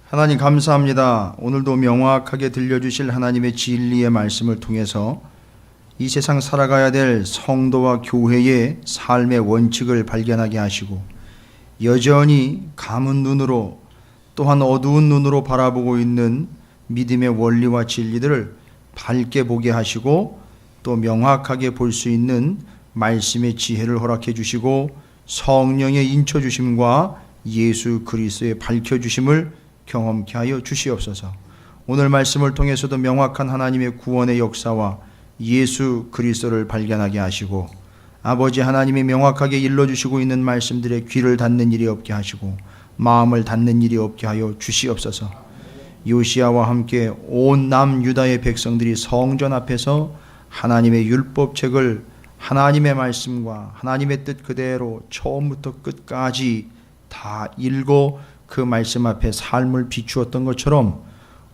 하나님 감사합니다. 오늘도 명확하게 들려주실 하나님의 진리의 말씀을 통해서 이 세상 살아가야 될 성도와 교회의 삶의 원칙을 발견하게 하시고 여전히 감은 눈으로 또한 어두운 눈으로 바라보고 있는 믿음의 원리와 진리들을 밝게 보게 하시고 또 명확하게 볼 수 있는 말씀의 지혜를 허락해 주시고 성령의 인쳐 주심과 예수 그리스도의 밝혀 주심을 경험케 하여 주시옵소서. 오늘 말씀을 통해서도 명확한 하나님의 구원의 역사와 예수 그리스도를 발견하게 하시고 아버지 하나님이 명확하게 일러주시고 있는 말씀들에 귀를 닫는 일이 없게 하시고 마음을 닫는 일이 없게 하여 주시옵소서. 요시야와 함께 온 남유다의 백성들이 성전 앞에서 하나님의 율법책을 하나님의 말씀과 하나님의 뜻 그대로 처음부터 끝까지 다 읽고 그 말씀 앞에 삶을 비추었던 것처럼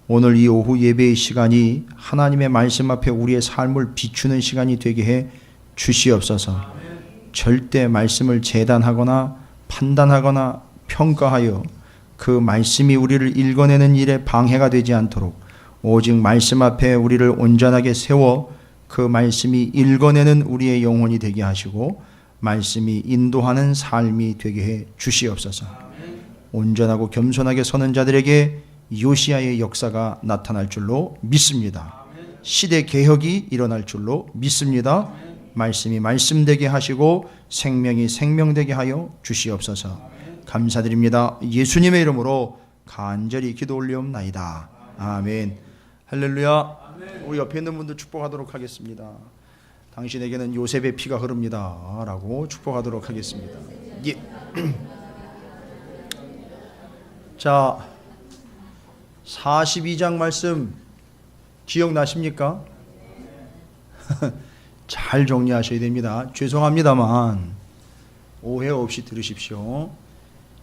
오늘 이 오후 예배의 시간이 하나님의 말씀 앞에 우리의 삶을 비추는 시간이 되게 해 주시옵소서. 절대 말씀을 재단하거나 판단하거나 평가하여 그 말씀이 우리를 읽어내는 일에 방해가 되지 않도록 오직 말씀 앞에 우리를 온전하게 세워 그 말씀이 읽어내는 우리의 영혼이 되게 하시고 말씀이 인도하는 삶이 되게 해 주시옵소서. 온전하고 겸손하게 서는 자들에게 요시야의 역사가 나타날 줄로 믿습니다. 시대 개혁이 일어날 줄로 믿습니다. 말씀이 말씀되게 하시고 생명이 생명되게 하여 주시옵소서. 감사드립니다. 예수님의 이름으로 간절히 기도 올리옵나이다. 아멘. 할렐루야. 우리 옆에 있는 분들 축복하도록 하겠습니다. 당신에게는 요셉의 피가 흐릅니다 라고 축복하도록 하겠습니다. 예. 자, 42장 말씀 기억나십니까? 잘 정리하셔야 됩니다. 죄송합니다만 오해 없이 들으십시오.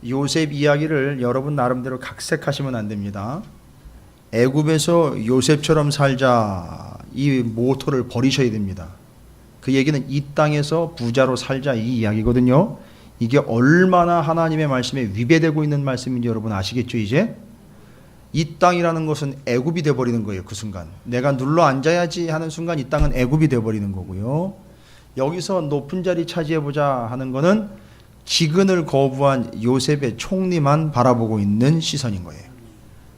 요셉 이야기를 여러분 나름대로 각색하시면 안 됩니다. 애굽에서 요셉처럼 살자 이 모토를 버리셔야 됩니다. 그 얘기는 이 땅에서 부자로 살자 이 이야기거든요. 이게 얼마나 하나님의 말씀에 위배되고 있는 말씀인지 여러분 아시겠죠? 이제 이 땅이라는 것은 애굽이 되어버리는 거예요. 그 순간 내가 눌러 앉아야지 하는 순간 이 땅은 애굽이 되어버리는 거고요. 여기서 높은 자리 차지해보자 하는 거는 기근을 거부한 요셉의 총리만 바라보고 있는 시선인 거예요.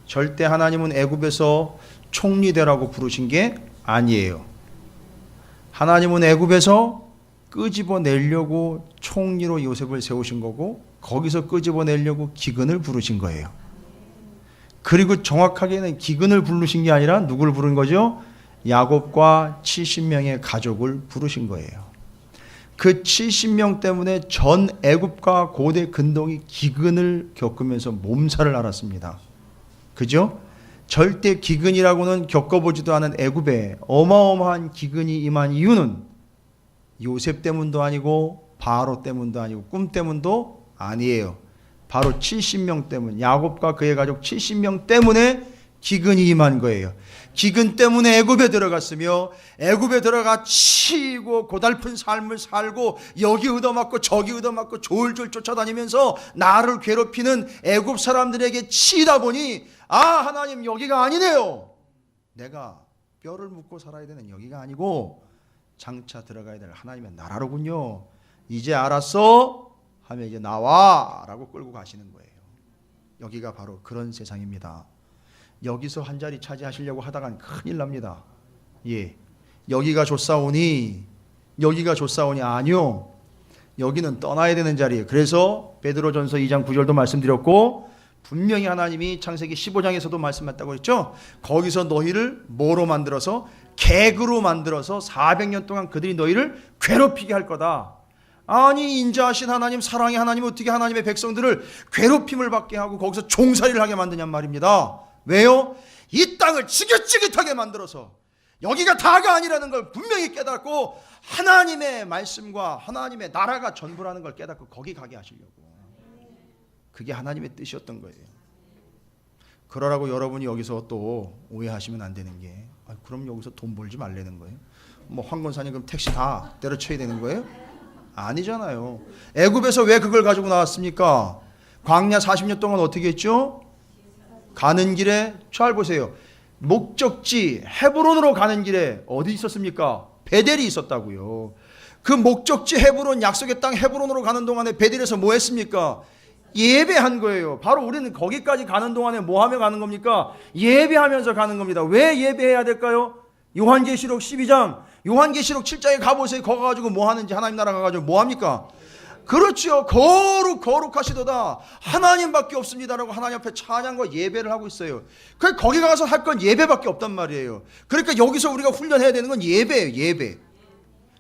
절대 하나님은 애굽에서 총리되라고 부르신 게 아니에요. 하나님은 애굽에서 끄집어내려고 총리로 요셉을 세우신 거고 거기서 끄집어내려고 기근을 부르신 거예요. 그리고 정확하게는 기근을 부르신 게 아니라 누굴 부른 거죠? 야곱과 70명의 가족을 부르신 거예요. 그 70명 때문에 전 애굽과 고대 근동이 기근을 겪으면서 몸살을 앓았습니다. 그죠? 절대 기근이라고는 겪어보지도 않은 애굽에 어마어마한 기근이 임한 이유는 요셉 때문도 아니고 바로 때문도 아니고 꿈 때문도 아니에요. 바로 70명 때문, 야곱과 그의 가족 70명 때문에 기근이 임한 거예요. 기근 때문에 애굽에 들어갔으며 애굽에 들어가 치고 고달픈 삶을 살고 여기 얻어맞고 저기 얻어맞고 졸졸 쫓아다니면서 나를 괴롭히는 애굽 사람들에게 치다 보니 아 하나님 여기가 아니네요. 내가 뼈를 묻고 살아야 되는 여기가 아니고 장차 들어가야 될 하나님의 나라로군요. 이제 알았어 하면 이제 나와 라고 끌고 가시는 거예요. 여기가 바로 그런 세상입니다. 여기서 한 자리 차지하시려고 하다간 큰일 납니다. 예, 여기가 좋사오니 아니요. 여기는 떠나야 되는 자리예요. 그래서 베드로전서 2장 9절도 말씀드렸고 분명히 하나님이 창세기 15장에서도 말씀했다고 했죠. 거기서 너희를 뭐로 만들어서 객으로 만들어서 400년 동안 그들이 너희를 괴롭히게 할 거다. 아니 인자하신 하나님 사랑의 하나님 어떻게 하나님의 백성들을 괴롭힘을 받게 하고 거기서 종살이를 하게 만드냔 말입니다. 왜요? 이 땅을 지긋지긋하게 만들어서 여기가 다가 아니라는 걸 분명히 깨닫고 하나님의 말씀과 하나님의 나라가 전부라는 걸 깨닫고 거기 가게 하시려고. 그게 하나님의 뜻이었던 거예요. 그러라고 여러분이 여기서 또 오해하시면 안 되는 게 그럼 여기서 돈 벌지 말라는 거예요? 뭐 황건사님 그럼 택시 다 때려쳐야 되는 거예요? 아니잖아요. 애굽에서 왜 그걸 가지고 나왔습니까? 광야 40년 동안 어떻게 했죠? 가는 길에 잘 보세요. 목적지 헤브론으로 가는 길에 어디 있었습니까? 베델이 있었다고요. 그 목적지 헤브론, 약속의 땅 헤브론으로 가는 동안에 베델에서 뭐 했습니까? 예배한 거예요. 바로 우리는 거기까지 가는 동안에 뭐 하며 가는 겁니까? 예배하면서 가는 겁니다. 왜 예배해야 될까요? 요한계시록 12장, 요한계시록 7장에 가보세요. 거기 가가지고 뭐 하는지, 하나님 나라 가가지고 뭐 합니까? 그렇죠. 거룩하시도다. 하나님밖에 없습니다라고 하나님 앞에 찬양과 예배를 하고 있어요. 그러니까 거기 가서 할 건 예배밖에 없단 말이에요. 그러니까 여기서 우리가 훈련해야 되는 건 예배예요. 예배.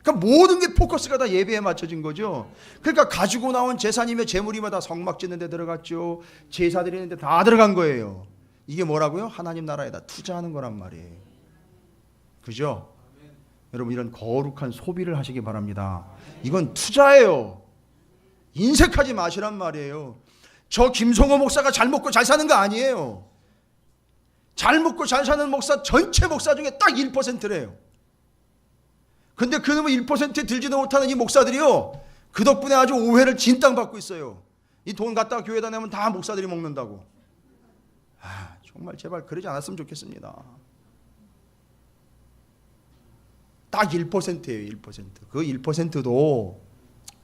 그러니까 모든 게 포커스가 다 예배에 맞춰진 거죠. 그러니까 가지고 나온 제사님의 제물이면 다 성막 짓는 데 들어갔죠. 제사 드리는 데 다 들어간 거예요. 이게 뭐라고요? 하나님 나라에다 투자하는 거란 말이에요. 그죠? 여러분, 이런 거룩한 소비를 하시기 바랍니다. 이건 투자예요. 인색하지 마시란 말이에요. 저 김성호 목사가 잘 먹고 잘 사는 거 아니에요. 잘 먹고 잘 사는 목사, 전체 목사 중에 딱 1%래요. 근데 그놈의 1%에 들지도 못하는 이 목사들이요, 그 덕분에 아주 오해를 진땅 받고 있어요. 이 돈 갖다가 교회에다 내면 다 목사들이 먹는다고. 정말 제발 그러지 않았으면 좋겠습니다. 딱 1%예요. 1%. 그 1%도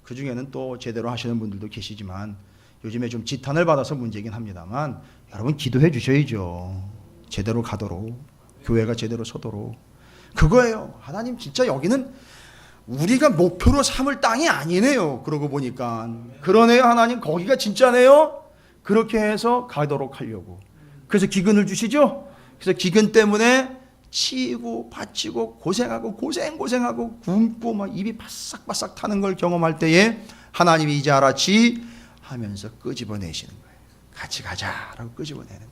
그 중에는 또 제대로 하시는 분들도 계시지만 요즘에 좀 지탄을 받아서 문제긴 합니다만, 여러분 기도해 주셔야죠. 제대로 가도록, 교회가 제대로 서도록. 그거예요. 하나님 진짜 여기는 우리가 목표로 삼을 땅이 아니네요. 그러고 보니까. 그러네요. 하나님 거기가 진짜네요. 그렇게 해서 가도록 하려고. 그래서 기근을 주시죠. 그래서 기근 때문에 치이고 바치고 고생하고 고생하고 굶고 막 입이 바싹바싹 타는 걸 경험할 때에 하나님이 이제 알았지 하면서 끄집어내시는 거예요. 같이 가자라고 끄집어내는 거예요.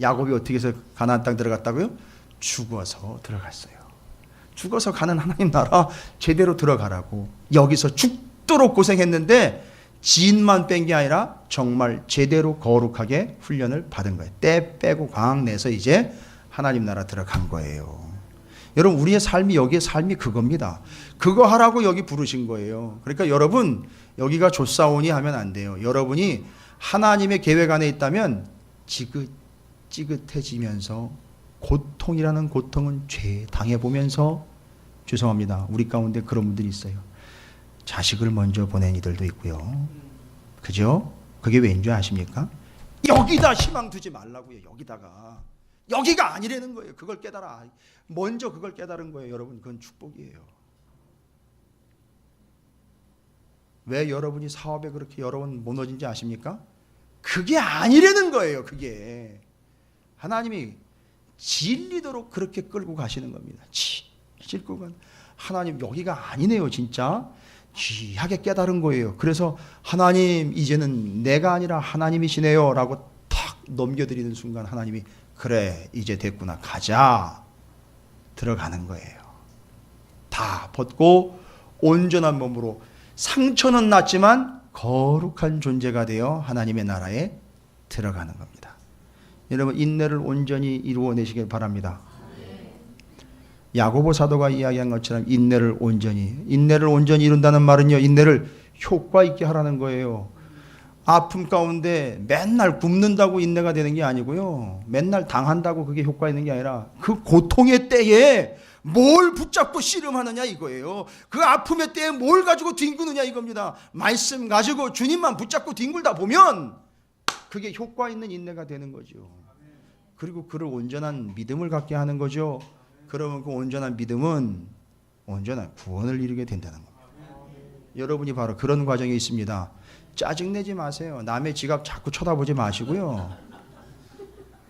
야곱이 어떻게 해서 가나안 땅 들어갔다고요? 죽어서 들어갔어요. 죽어서 가는 하나님 나라 제대로 들어가라고. 여기서 죽도록 고생했는데 진만 뺀 게 아니라 정말 제대로 거룩하게 훈련을 받은 거예요. 때 빼고 광 내서 이제 하나님 나라 들어간 거예요. 여러분, 우리의 삶이, 여기의 삶이 그겁니다. 그거 하라고 여기 부르신 거예요. 그러니까 여러분, 여기가 좋사오니 하면 안 돼요. 여러분이 하나님의 계획 안에 있다면 지긋지긋해지면서 고통이라는 고통은 죄 당해보면서, 죄송합니다, 우리 가운데 그런 분들이 있어요. 자식을 먼저 보낸 이들도 있고요. 그죠? 그게 왜인 줄 아십니까? 여기다 희망 두지 말라고요. 여기가 아니라는 거예요. 그걸 깨달아. 먼저 그걸 깨달은 거예요. 여러분, 그건 축복이에요. 왜 여러분이 사업에 그렇게 여러 번 무너진지 아십니까? 그게 아니라는 거예요. 그게 하나님이 진리도록 그렇게 끌고 가시는 겁니다. 끌고 간 하나님, 여기가 아니네요. 진짜 귀하게 깨달은 거예요. 그래서 하나님, 이제는 내가 아니라 하나님이시네요 라고 탁 넘겨드리는 순간 하나님이 그래, 이제 됐구나, 가자, 들어가는 거예요. 다 벗고 온전한 몸으로, 상처는 났지만 거룩한 존재가 되어 하나님의 나라에 들어가는 겁니다. 여러분, 인내를 온전히 이루어내시길 바랍니다. 야고보 사도가 이야기한 것처럼 인내를 온전히 이룬다는 말은요, 인내를 효과 있게 하라는 거예요. 아픔 가운데 맨날 굶는다고 인내가 되는 게 아니고요, 맨날 당한다고 그게 효과 있는 게 아니라 그 고통의 때에 뭘 붙잡고 씨름하느냐 이거예요. 그 아픔의 때에 뭘 가지고 뒹구느냐 이겁니다. 말씀 가지고 주님만 붙잡고 뒹굴다 보면 그게 효과 있는 인내가 되는 거죠. 그리고 그를 온전한 믿음을 갖게 하는 거죠. 그러면 그 온전한 믿음은 온전한 구원을 이루게 된다는 겁니다. 여러분이 바로 그런 과정에 있습니다. 짜증내지 마세요. 남의 지갑 자꾸 쳐다보지 마시고요.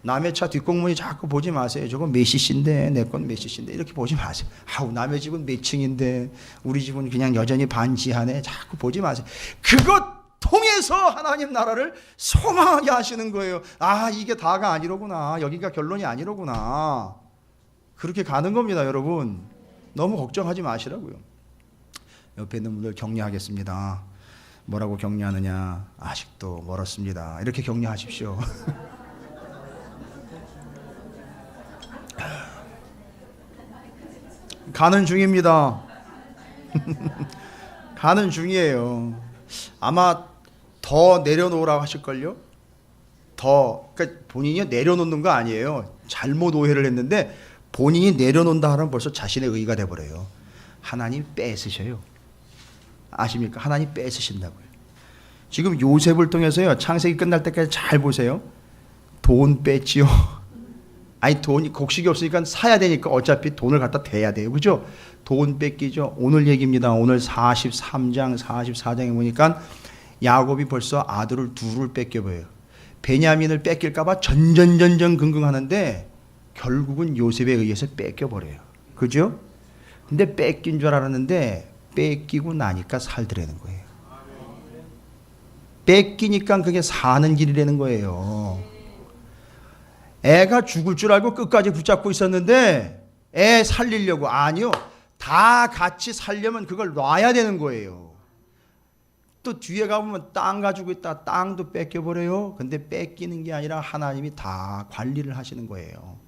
남의 차 뒷공문이 자꾸 보지 마세요. 저건 몇 cc인데, 내 건 몇 cc인데, 이렇게 보지 마세요. 아우, 남의 집은 몇 층인데 우리 집은 그냥 여전히 반지하네, 자꾸 보지 마세요. 그것 통해서 하나님 나라를 소망하게 하시는 거예요. 아, 이게 다가 아니로구나, 여기가 결론이 아니로구나, 그렇게 가는 겁니다. 여러분, 너무 걱정하지 마시라고요. 옆에 있는 분들 격려하겠습니다. 뭐라고 격려하느냐? 아직도 멀었습니다. 이렇게 격려하십시오. 가는 중입니다. 가는 중이에요. 아마 더 내려놓으라고 하실걸요? 그러니까 본인이 내려놓는 거 아니에요. 잘못 오해를 했는데 본인이 내려놓는다 하면 벌써 자신의 의가 돼버려요. 하나님 뺏으셔요. 아십니까? 하나님 뺏으신다고요. 지금 요셉을 통해서요, 창세기 끝날 때까지 잘 보세요. 돈 뺐지요. 아니 돈이 곡식이 없으니까 사야 되니까 어차피 돈을 갖다 대야 돼요. 그죠? 돈 뺏기죠. 오늘 얘기입니다. 오늘 43장 44장에 보니까 야곱이 벌써 아들을 둘을 뺏겨버려요. 베냐민을 뺏길까 봐 전전긍긍하는데 결국은 요셉에 의해서 뺏겨버려요. 그죠? 근데 뺏긴 줄 알았는데 뺏기고 나니까 살더라는 거예요. 뺏기니까 그게 사는 길이라는 거예요. 애가 죽을 줄 알고 끝까지 붙잡고 있었는데 애 살리려고, 아니요, 다 같이 살려면 그걸 놔야 되는 거예요. 또 뒤에 가보면 땅 가지고 있다, 땅도 뺏겨버려요. 근데 뺏기는 게 아니라 하나님이 다 관리를 하시는 거예요.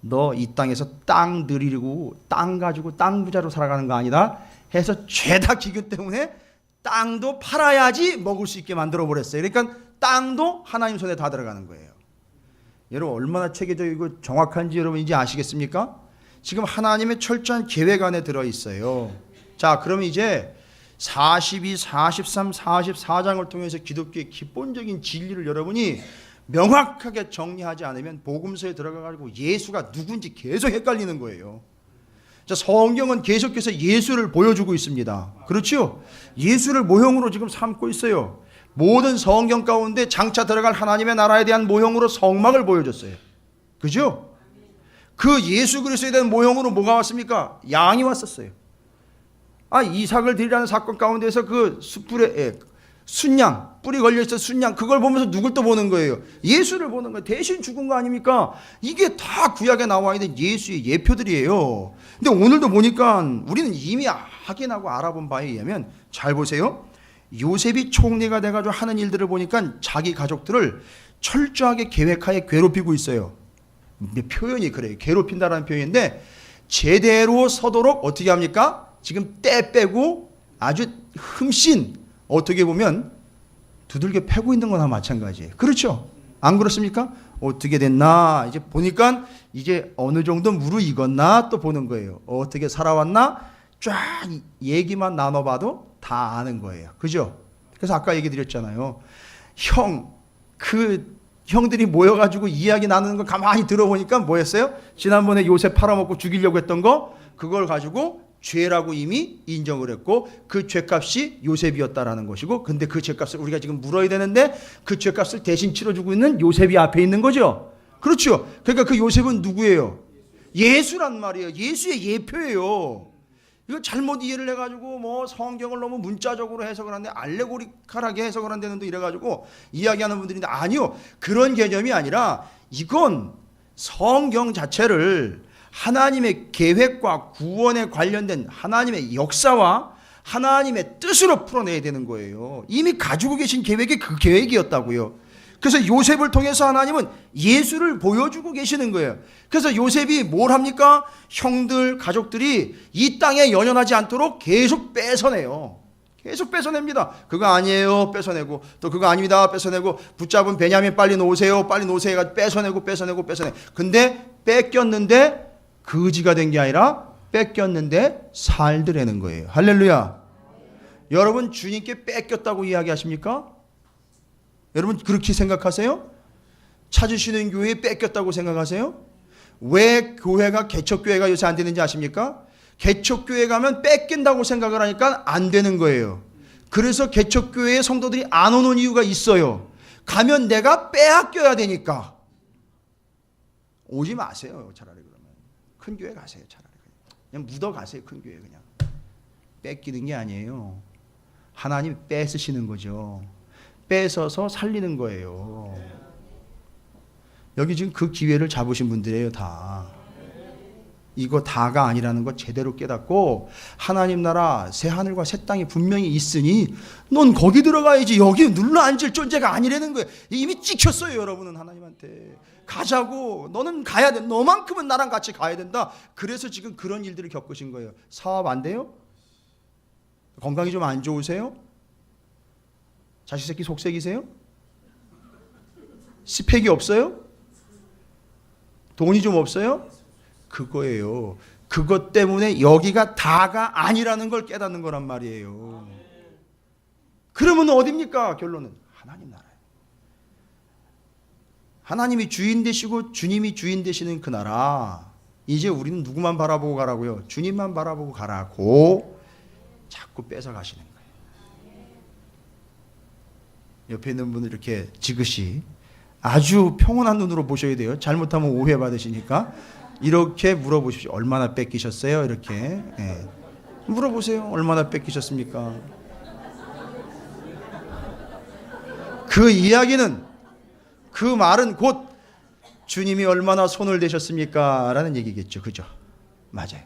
너 이 땅에서 땅 들이고 땅 가지고 땅 부자로 살아가는 거 아니다 해서 죄다 기근 때문에 땅도 팔아야지 먹을 수 있게 만들어 버렸어요. 그러니까 땅도 하나님 손에 다 들어가는 거예요. 여러분 얼마나 체계적이고 정확한지 여러분 이제 아시겠습니까? 지금 하나님의 철저한 계획 안에 들어있어요. 자, 그러면 이제 42, 43, 44장을 통해서 기독교의 기본적인 진리를 여러분이 명확하게 정리하지 않으면 복음서에 들어가가지고 예수가 누군지 계속 헷갈리는 거예요. 자, 성경은 계속해서 예수를 보여주고 있습니다. 그렇죠? 예수를 모형으로 지금 삼고 있어요. 모든 성경 가운데 장차 들어갈 하나님의 나라에 대한 모형으로 성막을 보여줬어요. 그죠? 그 예수 그리스도에 대한 모형으로 뭐가 왔습니까? 양이 왔었어요. 이삭을 드리라는 사건 가운데서 그 숯불에 순양, 뿔이 걸려있어 순양, 그걸 보면서 누굴 또 보는 거예요? 예수를 보는 거예요. 대신 죽은 거 아닙니까? 이게 다 구약에 나와 있는 예수의 예표들이에요. 근데 오늘도 보니까 우리는 이미 확인하고 알아본 바에 의하면, 잘 보세요. 요셉이 총리가 돼가지고 하는 일들을 보니까 자기 가족들을 철저하게 계획하에 괴롭히고 있어요. 표현이 그래요. 괴롭힌다라는 표현인데, 제대로 서도록 어떻게 합니까? 지금 때 빼고 아주 흠씬 어떻게 보면 두들겨 패고 있는 거나 마찬가지예요. 그렇죠? 안 그렇습니까? 어떻게 됐나 이제 보니까 이제 어느 정도 무르익었나 또 보는 거예요. 어떻게 살아왔나 쫙 얘기만 나눠봐도 다 아는 거예요. 그죠? 그래서 아까 얘기 드렸잖아요. 형들이 모여가지고 이야기 나누는 걸 가만히 들어보니까 뭐였어요? 지난번에 요셉 팔아먹고 죽이려고 했던 거, 그걸 가지고 죄라고 이미 인정을 했고 그 죄값이 요셉이었다라는 것이고, 근데 그 죄값을 우리가 지금 물어야 되는데 그 죄값을 대신 치러주고 있는 요셉이 앞에 있는 거죠. 그렇죠? 그러니까 그 요셉은 누구예요? 예수란 말이에요. 예수의 예표예요. 이거 잘못 이해를 해가지고 뭐 성경을 너무 문자적으로 해석을 하는데 알레고리컬하게 해석을 한다는데 이래가지고 이야기하는 분들인데, 아니요, 그런 개념이 아니라 이건 성경 자체를 하나님의 계획과 구원에 관련된 하나님의 역사와 하나님의 뜻으로 풀어내야 되는 거예요. 이미 가지고 계신 계획이 그 계획이었다고요. 그래서 요셉을 통해서 하나님은 예수를 보여주고 계시는 거예요. 그래서 요셉이 뭘 합니까? 형들, 가족들이 이 땅에 연연하지 않도록 계속 뺏어내요. 계속 뺏어냅니다. 그거 아니에요, 뺏어내고, 또 그거 아닙니다, 뺏어내고, 붙잡은 베냐민 빨리 놓으세요, 빨리 놓으세요 해가지고 뺏어내고. 근데 뺏겼는데 거지가 된 게 아니라 뺏겼는데 살더라는 거예요. 할렐루야. 여러분 주님께 뺏겼다고 이야기하십니까? 여러분 그렇게 생각하세요? 찾으시는 교회에 뺏겼다고 생각하세요? 왜 교회가 개척교회가 요새 안 되는지 아십니까? 개척교회 가면 뺏긴다고 생각을 하니까 안 되는 거예요. 그래서 개척교회에 성도들이 안 오는 이유가 있어요. 가면 내가 빼앗겨야 되니까. 오지 마세요. 차라리 그러면 큰 교회 가세요. 차라리 그냥 묻어 가세요. 큰 교회 그냥. 뺏기는 게 아니에요. 하나님 뺏으시는 거죠. 뺏어서 살리는 거예요. 여기 지금 그 기회를 잡으신 분들이에요. 다. 이거 다가 아니라는 거 제대로 깨닫고, 하나님 나라 새 하늘과 새 땅이 분명히 있으니 넌 거기 들어가야지, 여기 눌러 앉을 존재가 아니라는 거예요. 이미 찍혔어요. 여러분은 하나님한테 가자고, 너는 가야 돼, 너만큼은 나랑 같이 가야 된다. 그래서 지금 그런 일들을 겪으신 거예요. 사업 안 돼요? 건강이 좀 안 좋으세요? 자식 새끼 속색이세요? 스펙이 없어요? 돈이 좀 없어요? 그거예요. 그것 때문에 여기가 다가 아니라는 걸 깨닫는 거란 말이에요. 그러면 어딥니까? 결론은 하나님 나라예요. 하나님이 주인 되시고 주님이 주인 되시는 그 나라. 이제 우리는 누구만 바라보고 가라고요? 주님만 바라보고 가라고 자꾸 뺏어 가시는 거예요. 옆에 있는 분을 이렇게 지그시 아주 평온한 눈으로 보셔야 돼요. 잘못하면 오해받으시니까. 이렇게 물어보십시오. 얼마나 뺏기셨어요? 이렇게. 예. 물어보세요. 얼마나 뺏기셨습니까? 그 이야기는, 그 말은 곧 주님이 얼마나 손을 대셨습니까? 라는 얘기겠죠. 그죠? 맞아요.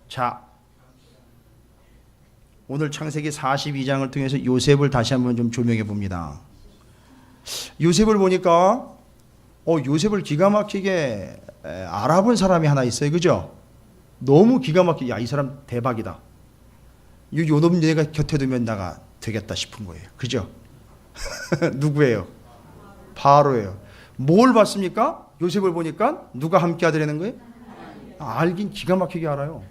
자, 오늘 창세기 42장을 통해서 요셉을 다시 한번 좀 조명해 봅니다. 요셉을 보니까 요셉을 기가 막히게 알아본 사람이 하나 있어요. 그죠? 너무 기가 막히게, 야, 이 사람 대박이다. 요놈 내가 곁에 두면 나가 되겠다 싶은 거예요. 그죠? 누구예요? 바로예요. 뭘 봤습니까? 요셉을 보니까 누가 함께 하더라는 거예요? 알긴 기가 막히게 알아요.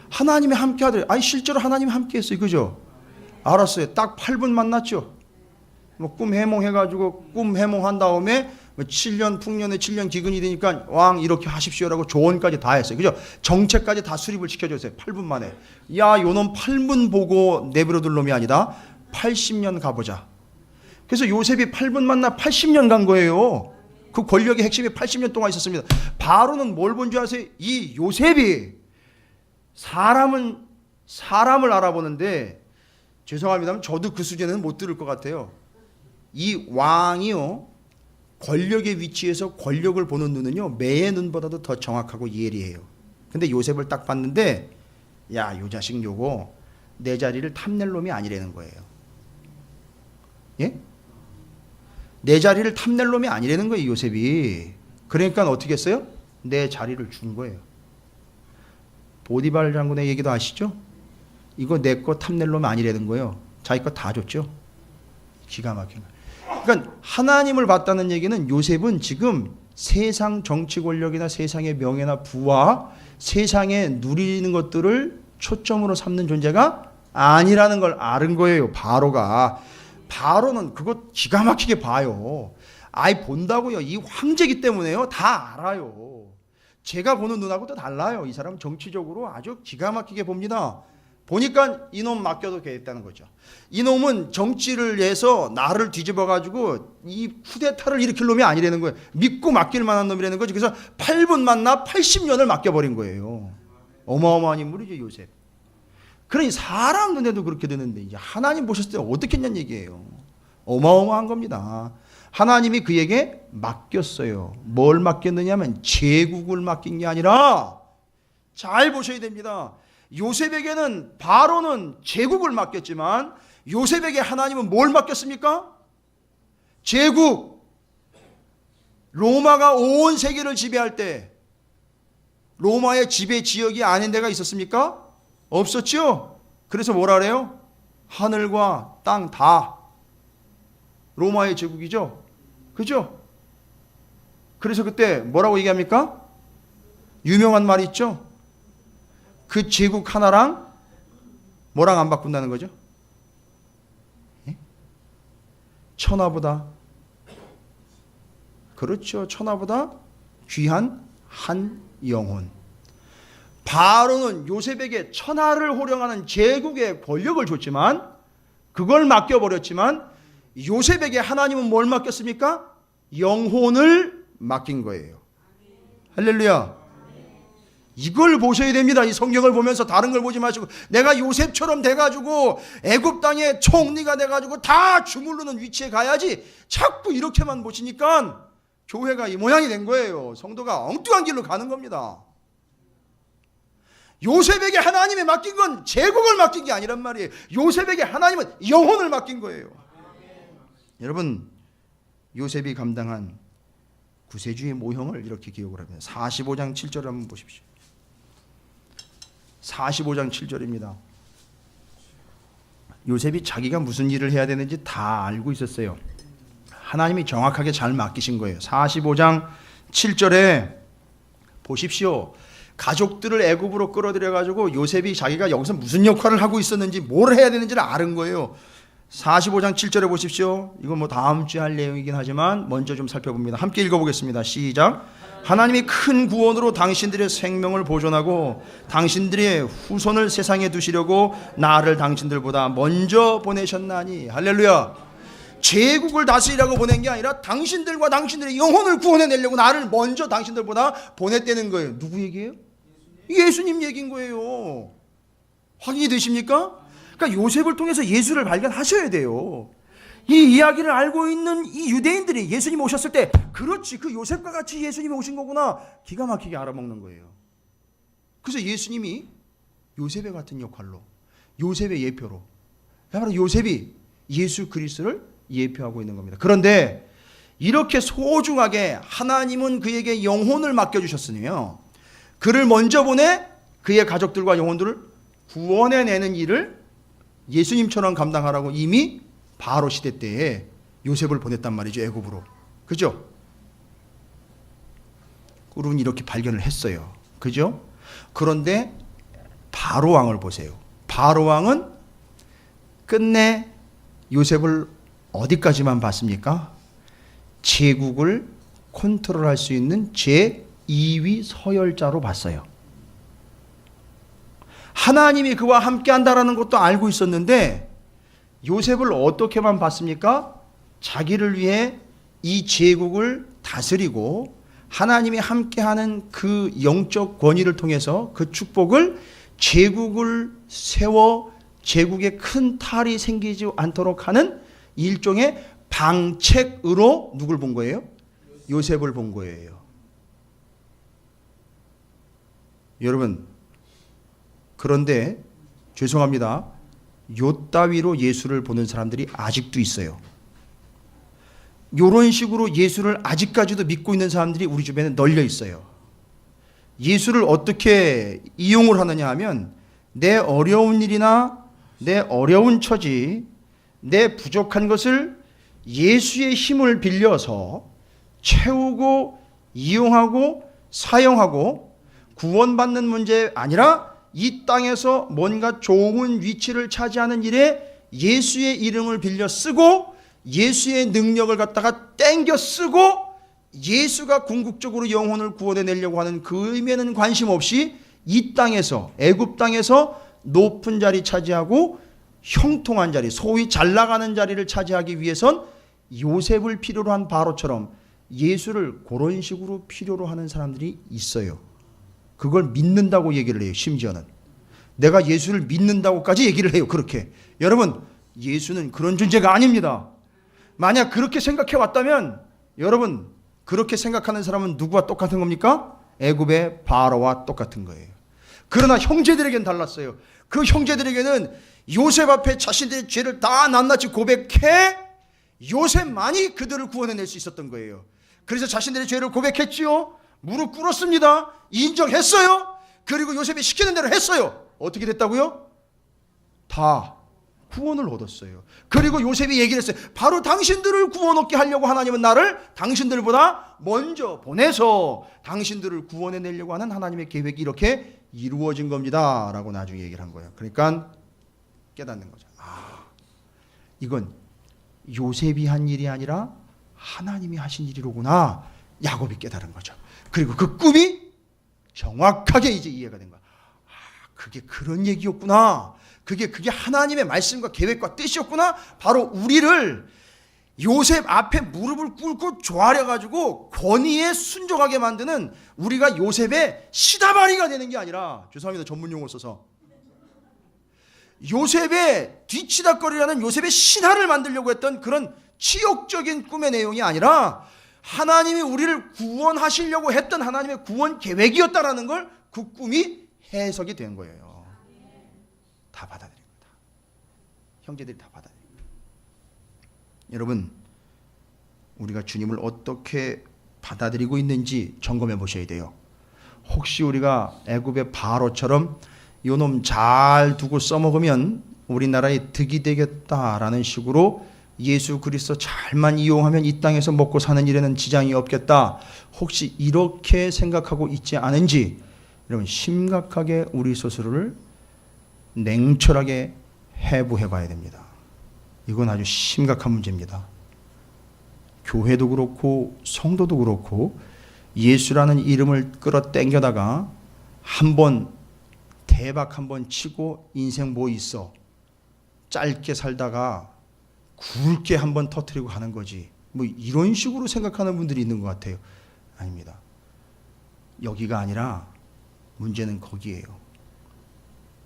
하나님이 함께 하더래. 아니 실제로 하나님이 함께 했어요. 그죠? 알았어요. 딱 8분 만났죠. 뭐 꿈 해몽해가지고 꿈 해몽한 다음에 7년 풍년에 7년 기근이 되니까 왕 이렇게 하십시오라고 조언까지 다 했어요. 그죠? 정책까지 다 수립을 시켜줬어요. 8분 만에. 야, 요놈 8분 보고 내버려둘 놈이 아니다. 80년 가보자. 그래서 요셉이 8분 만나 80년 간 거예요. 그 권력의 핵심이 80년 동안 있었습니다. 바로는 뭘 본 줄 아세요? 이 요셉이 사람을 알아보는데, 죄송합니다만 저도 그 수준에는 못 들을 것 같아요. 이 왕이요, 권력의 위치에서 권력을 보는 눈은요, 매의 눈보다도 더 정확하고 예리해요. 근데 요셉을 딱 봤는데, 야, 요 자식 요거 내 자리를 탐낼 놈이 아니라는 거예요. 예? 내 자리를 탐낼 놈이 아니라는 거예요, 요셉이. 그러니까 어떻게 했어요? 내 자리를 준 거예요. 보디발 장군의 얘기도 아시죠? 이거 내 거 탐낼 놈이 아니라는 거예요. 자기 거 다 줬죠. 기가 막힌 거예요. 그러니까 하나님을 봤다는 얘기는 요셉은 지금 세상 정치 권력이나 세상의 명예나 부와 세상에 누리는 것들을 초점으로 삼는 존재가 아니라는 걸 아는 거예요. 바로가. 바로는 그거 기가 막히게 봐요. 아이 본다고요. 이 황제기 때문에요. 다 알아요. 제가 보는 눈하고도 달라요. 이 사람 정치적으로 아주 기가 막히게 봅니다. 보니까 이놈 맡겨도 되겠다는 거죠. 이놈은 정치를 위해서 나를 뒤집어 가지고 이 쿠데타를 일으킬 놈이 아니라는 거예요. 믿고 맡길 만한 놈이라는 거죠. 그래서 8분 만나 80년을 맡겨버린 거예요. 어마어마한 인물이죠, 요셉. 그러니 사람 눈에도 그렇게 되는데 이제 하나님 보셨을 때 어떻게 했냐는 얘기예요. 어마어마한 겁니다. 하나님이 그에게 맡겼어요. 뭘 맡겼느냐면 제국을 맡긴 게 아니라, 잘 보셔야 됩니다. 요셉에게는, 바로는 제국을 맡겼지만 요셉에게 하나님은 뭘 맡겼습니까? 제국. 로마가 온 세계를 지배할 때 로마의 지배 지역이 아닌 데가 있었습니까? 없었죠? 그래서 뭐라 그래요? 하늘과 땅 다 로마의 제국이죠. 그죠? 그래서 그때 뭐라고 얘기합니까? 유명한 말이 있죠. 그 제국 하나랑 뭐랑 안 바꾼다는 거죠? 예? 천하보다, 그렇죠, 천하보다 귀한 한 영혼. 바로는 요셉에게 천하를 호령하는 제국의 권력을 줬지만, 그걸 맡겨버렸지만, 요셉에게 하나님은 뭘 맡겼습니까? 영혼을 맡긴 거예요. 할렐루야. 이걸 보셔야 됩니다. 이 성경을 보면서 다른 걸 보지 마시고, 내가 요셉처럼 돼가지고 애굽 땅의 총리가 돼가지고 다 주물르는 위치에 가야지, 자꾸 이렇게만 보시니까 교회가 이 모양이 된 거예요. 성도가 엉뚱한 길로 가는 겁니다. 요셉에게 하나님이 맡긴 건 제국을 맡긴 게 아니란 말이에요. 요셉에게 하나님은 영혼을 맡긴 거예요. 여러분, 요셉이 감당한 구세주의 모형을 이렇게 기억을 합니다. 45장 7절을 한번 보십시오. 45장 7절입니다. 요셉이 자기가 무슨 일을 해야 되는지 다 알고 있었어요. 하나님이 정확하게 잘 맡기신 거예요. 45장 7절에 보십시오. 가족들을 애굽으로 끌어들여 가지고 요셉이 자기가 여기서 무슨 역할을 하고 있었는지 뭘 해야 되는지를 아는 거예요. 45장 7절에 보십시오. 이건 뭐 다음 주에 할 내용이긴 하지만 먼저 좀 살펴봅니다. 함께 읽어보겠습니다. 시작. 하나님이 큰 구원으로 당신들의 생명을 보존하고 당신들의 후손을 세상에 두시려고 나를 당신들보다 먼저 보내셨나니. 할렐루야. 제국을 다스리라고 보낸 게 아니라 당신들과 당신들의 영혼을 구원해내려고 나를 먼저 당신들보다 보냈다는 거예요. 누구 얘기예요? 예수님 얘기인 거예요. 확인이 되십니까? 그러니까 요셉을 통해서 예수를 발견하셔야 돼요. 이 이야기를 알고 있는 이 유대인들이 예수님 오셨을 때 그렇지, 그 요셉과 같이 예수님이 오신 거구나, 기가 막히게 알아먹는 거예요. 그래서 예수님이 요셉의 같은 역할로, 요셉의 예표로, 바로 요셉이 예수 그리스도를 예표하고 있는 겁니다. 그런데 이렇게 소중하게 하나님은 그에게 영혼을 맡겨주셨으니요, 그를 먼저 보내 그의 가족들과 영혼들을 구원해내는 일을 예수님처럼 감당하라고 이미 바로 시대 때에 요셉을 보냈단 말이죠. 애굽으로. 그죠? 그러면 이렇게 발견을 했어요. 그죠? 그런데 바로 왕을 보세요. 바로 왕은 끝내 요셉을 어디까지만 봤습니까? 제국을 컨트롤할 수 있는 제2위 서열자로 봤어요. 하나님이 그와 함께 한다라는 것도 알고 있었는데 요셉을 어떻게만 봤습니까? 자기를 위해 이 제국을 다스리고 하나님이 함께하는 그 영적 권위를 통해서 그 축복을, 제국을 세워 제국에 큰 탈이 생기지 않도록 하는 일종의 방책으로 누굴 본 거예요? 요셉을 본 거예요. 여러분, 그런데 죄송합니다. 요 따위로 예수를 보는 사람들이 아직도 있어요. 요런 식으로 예수를 아직까지도 믿고 있는 사람들이 우리 주변에 널려 있어요. 예수를 어떻게 이용을 하느냐 하면 내 어려운 일이나 내 어려운 처지, 내 부족한 것을 예수의 힘을 빌려서 채우고 이용하고 사용하고 구원받는 문제 아니라 이 땅에서 뭔가 좋은 위치를 차지하는 일에 예수의 이름을 빌려 쓰고 예수의 능력을 갖다가 땡겨 쓰고 예수가 궁극적으로 영혼을 구원해내려고 하는 그 의미에는 관심 없이 이 땅에서, 애굽 땅에서 높은 자리 차지하고 형통한 자리, 소위 잘 나가는 자리를 차지하기 위해선 요셉을 필요로 한 바로처럼 예수를 그런 식으로 필요로 하는 사람들이 있어요. 그걸 믿는다고 얘기를 해요. 심지어는 내가 예수를 믿는다고까지 얘기를 해요. 그렇게. 여러분, 예수는 그런 존재가 아닙니다. 만약 그렇게 생각해 왔다면 여러분, 그렇게 생각하는 사람은 누구와 똑같은 겁니까? 애굽의 바로와 똑같은 거예요. 그러나 형제들에게는 달랐어요. 그 형제들에게는 요셉 앞에 자신들의 죄를 다 낱낱이 고백해 요셉만이 그들을 구원해낼 수 있었던 거예요. 그래서 자신들의 죄를 고백했지요. 무릎 꿇었습니다. 인정했어요. 그리고 요셉이 시키는 대로 했어요. 어떻게 됐다고요? 다 구원을 얻었어요. 그리고 요셉이 얘기를 했어요. 바로 당신들을 구원 얻게 하려고 하나님은 나를 당신들보다 먼저 보내서 당신들을 구원해내려고 하는 하나님의 계획이 이렇게 이루어진 겁니다 라고 나중에 얘기를 한 거예요. 그러니까 깨닫는 거죠. 이건 요셉이 한 일이 아니라 하나님이 하신 일이로구나. 야곱이 깨달은 거죠. 그리고 그 꿈이 정확하게 이제 이해가 된 거야. 그게 그런 얘기였구나. 그게 하나님의 말씀과 계획과 뜻이었구나. 바로 우리를 요셉 앞에 무릎을 꿇고 조아려가지고 권위에 순종하게 만드는, 우리가 요셉의 시다바리가 되는 게 아니라, 죄송합니다, 전문 용어 써서, 요셉의 뒤치다거리라는 요셉의 신하를 만들려고 했던 그런 치욕적인 꿈의 내용이 아니라 하나님이 우리를 구원하시려고 했던 하나님의 구원 계획이었다라는 걸 그 꿈이 해석이 된 거예요. 다 받아들인 거다. 형제들이 다 받아들인 거예요. 여러분, 우리가 주님을 어떻게 받아들이고 있는지 점검해 보셔야 돼요. 혹시 우리가 애굽의 바로처럼 요놈 잘 두고 써먹으면 우리나라의 득이 되겠다라는 식으로 예수 그리스도 잘만 이용하면 이 땅에서 먹고 사는 일에는 지장이 없겠다. 혹시 이렇게 생각하고 있지 않은지 여러분 심각하게 우리 스스로를 냉철하게 해부해 봐야 됩니다. 이건 아주 심각한 문제입니다. 교회도 그렇고 성도도 그렇고 예수라는 이름을 끌어당겨다가 한번 대박 한번 치고 인생 뭐 있어? 짧게 살다가 굵게 한번 터뜨리고 가는 거지. 뭐 이런 식으로 생각하는 분들이 있는 것 같아요. 아닙니다. 여기가 아니라 문제는 거기에요.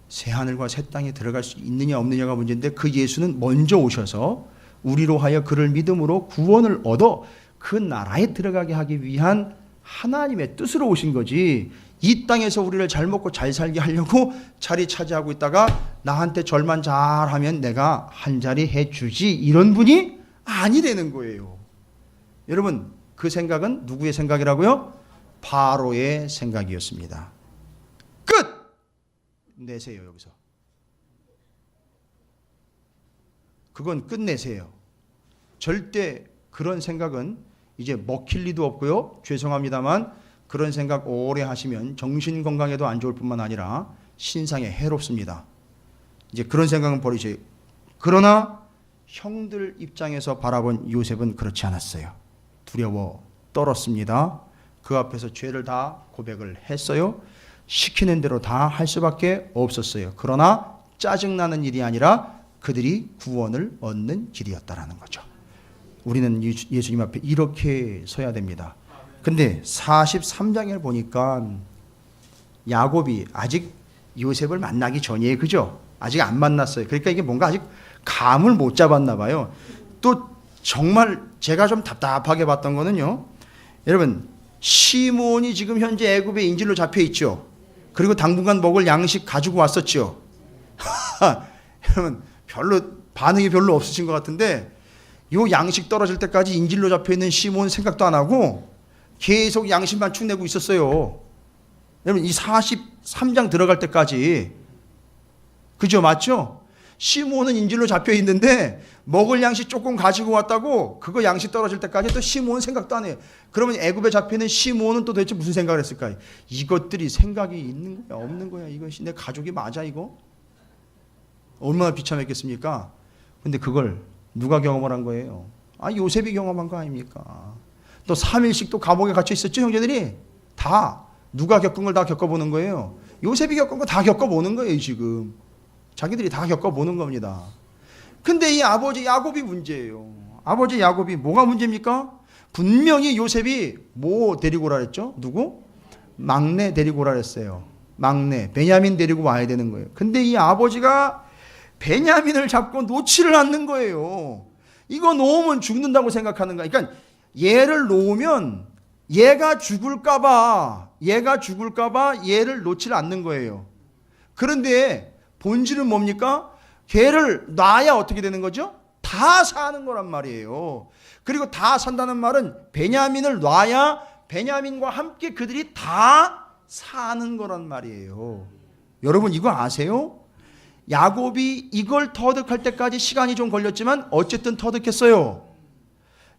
새 하늘과 새 땅에 들어갈 수 있느냐 없느냐가 문제인데 그 예수는 먼저 오셔서 우리로 하여 그를 믿음으로 구원을 얻어 그 나라에 들어가게 하기 위한 하나님의 뜻으로 오신 거지. 이 땅에서 우리를 잘 먹고 잘 살게 하려고 자리 차지하고 있다가 나한테 절만 잘하면 내가 한 자리 해주지 이런 분이 아니라는 거예요. 여러분 그 생각은 누구의 생각이라고요? 바로의 생각이었습니다. 끝! 내세요 여기서. 그건 끝내세요. 절대 그런 생각은 이제 먹힐 리도 없고요. 죄송합니다만 그런 생각 오래 하시면 정신 건강에도 안 좋을 뿐만 아니라 신상에 해롭습니다. 이제 그런 생각은 버리세요. 그러나 형들 입장에서 바라본 요셉은 그렇지 않았어요. 두려워 떨었습니다. 그 앞에서 죄를 다 고백을 했어요. 시키는 대로 다 할 수밖에 없었어요. 그러나 짜증나는 일이 아니라 그들이 구원을 얻는 길이었다라는 거죠. 우리는 예수님 앞에 이렇게 서야 됩니다. 근데 43장을 보니까 야곱이 아직 요셉을 만나기 전이에요. 그죠? 아직 안 만났어요. 그러니까 이게 뭔가 아직 감을 못 잡았나 봐요. 또 정말 제가 좀 답답하게 봤던 거는요. 여러분 시므온이 지금 현재 애굽의 인질로 잡혀 있죠. 그리고 당분간 먹을 양식 가지고 왔었죠. 여러분 별로 반응이 별로 없으신 것 같은데 요 양식 떨어질 때까지 인질로 잡혀 있는 시므온 생각도 안 하고 계속 양식만 축내고 있었어요. 여러분 이 43장 들어갈 때까지 그죠? 맞죠? 시므온은 인질로 잡혀 있는데 먹을 양식 조금 가지고 왔다고 그거 양식 떨어질 때까지 또 시므온 생각도 안 해요. 그러면 애굽에 잡혀 있는 시므온은 또 도대체 무슨 생각을 했을까요? 이것들이 생각이 있는 거야 없는 거야? 이것이 내 가족이 맞아 이거? 얼마나 비참했겠습니까? 근데 그걸 누가 경험을 한 거예요? 요셉이 경험한 거 아닙니까? 또 3일씩 또 감옥에 갇혀 있었죠, 형제들이? 다 누가 겪은 걸 다 겪어보는 거예요. 요셉이 겪은 거 다 겪어보는 거예요, 지금. 자기들이 다 겪어보는 겁니다. 근데 이 아버지 야곱이 문제예요. 아버지 야곱이 뭐가 문제입니까? 분명히 요셉이 뭐 데리고 오라 그랬죠? 누구? 막내 데리고 오라 그랬어요. 막내 베냐민 데리고 와야 되는 거예요. 근데 이 아버지가 베냐민을 잡고 놓지를 않는 거예요. 이거 놓으면 죽는다고 생각하는 거야. 그러니까 얘를 놓으면 얘가 죽을까봐 얘를 놓지를 않는 거예요. 그런데 본질은 뭡니까? 걔를 놔야 어떻게 되는 거죠? 다 사는 거란 말이에요. 그리고 다 산다는 말은 베냐민을 놔야 베냐민과 함께 그들이 다 사는 거란 말이에요. 여러분 이거 아세요? 야곱이 이걸 터득할 때까지 시간이 좀 걸렸지만 어쨌든 터득했어요.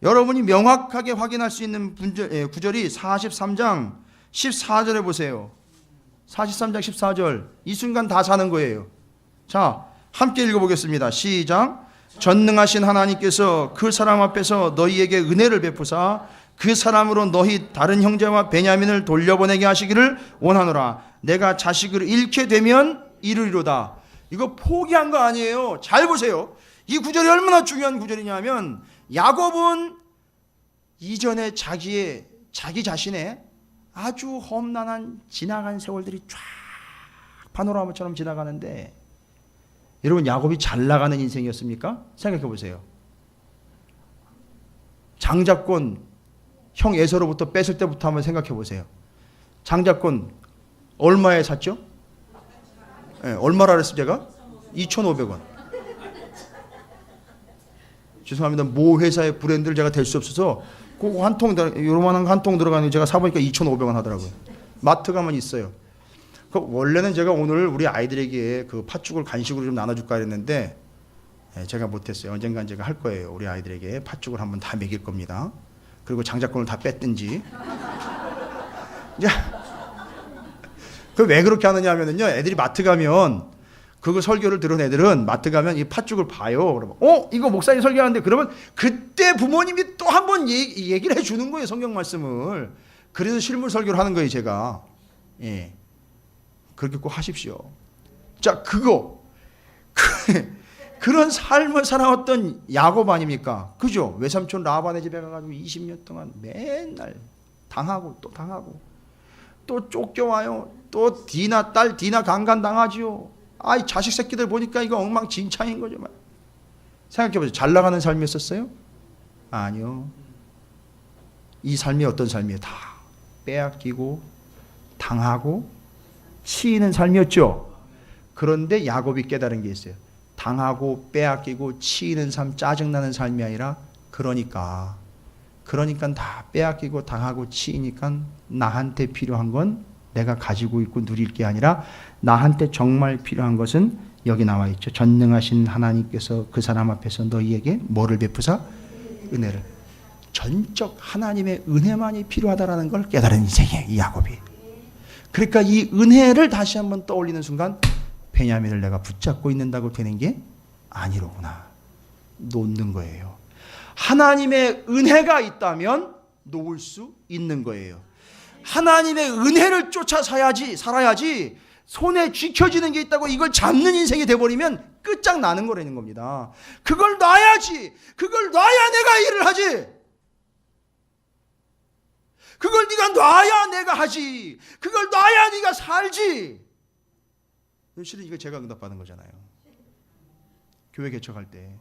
여러분이 명확하게 확인할 수 있는 구절이 43장 14절에 보세요. 43장 14절. 이 순간 다 사는 거예요. 자, 함께 읽어보겠습니다. 시작. 전능하신 하나님께서 그 사람 앞에서 너희에게 은혜를 베푸사 그 사람으로 너희 다른 형제와 베냐민을 돌려보내게 하시기를 원하노라. 내가 자식을 잃게 되면 이르리로다. 이거 포기한 거 아니에요. 잘 보세요. 이 구절이 얼마나 중요한 구절이냐면 야곱은 이전에 자기 자신의 아주 험난한 지나간 세월들이 쫙 파노라마처럼 지나가는데 여러분 야곱이 잘 나가는 인생이었습니까? 생각해 보세요. 장자권 형 에서로부터 뺏을 때부터 한번 생각해 보세요. 장자권 얼마에 샀죠? 네, 얼마라 그랬어 제가? 2,500원. 죄송합니다. 모 회사의 브랜드를 제가 댈 수 없어서 그 한 통, 요만한 한 통 들어가는 거 제가 사보니까 2,500원 하더라고요. 마트 가면 있어요. 원래는 제가 오늘 우리 아이들에게 그 팥죽을 간식으로 좀 나눠줄까 했는데 제가 못했어요. 언젠간 제가 할 거예요. 우리 아이들에게 팥죽을 한번 다 먹일 겁니다. 그리고 장자권을 다 뺐든지. 그 왜 그렇게 하느냐 하면요, 애들이 마트 가면 그거 설교를 들은 애들은 마트 가면 이 팥죽을 봐요. 그러면 이거 목사님 설교하는데, 그러면 그때 부모님이 또 한 번 얘기를 해주는 거예요, 성경 말씀을. 그래서 실물 설교를 하는 거예요, 제가. 예, 그렇게 꼭 하십시오. 자, 그런 삶을 살아왔던 야곱 아닙니까? 그죠? 외삼촌 라반의 집에 가가지고 20년 동안 맨날 당하고 또 당하고 또 쫓겨와요. 또 딸 디나 강간 당하지요. 아이, 자식 새끼들 보니까 이거 엉망진창인 거죠. 생각해보세요. 잘 나가는 삶이었었어요? 아니요. 이 삶이 어떤 삶이에요? 다 빼앗기고 당하고 치이는 삶이었죠. 그런데 야곱이 깨달은 게 있어요. 당하고 빼앗기고 치이는 삶, 짜증나는 삶이 아니라, 그러니까 다 빼앗기고 당하고 치이니까 나한테 필요한 건 내가 가지고 있고 누릴 게 아니라, 나한테 정말 필요한 것은 여기 나와 있죠. 전능하신 하나님께서 그 사람 앞에서 너희에게 뭐를 베푸사? 은혜를. 전적 하나님의 은혜만이 필요하다라는 걸 깨달은 인생이에요, 이 야곱이. 그러니까 이 은혜를 다시 한번 떠올리는 순간, 베냐민을 내가 붙잡고 있는다고 되는 게 아니로구나. 놓는 거예요. 하나님의 은혜가 있다면 놓을 수 있는 거예요. 하나님의 은혜를 쫓아 살아야지 손에 쥐켜지는 게 있다고 이걸 잡는 인생이 돼버리면 끝장나는 거라는 겁니다. 그걸 놔야지. 그걸 놔야 내가 일을 하지. 그걸 네가 놔야 내가 하지. 그걸 놔야 네가 살지. 실은 이거 제가 응답받은 거잖아요. 교회 개척할 때.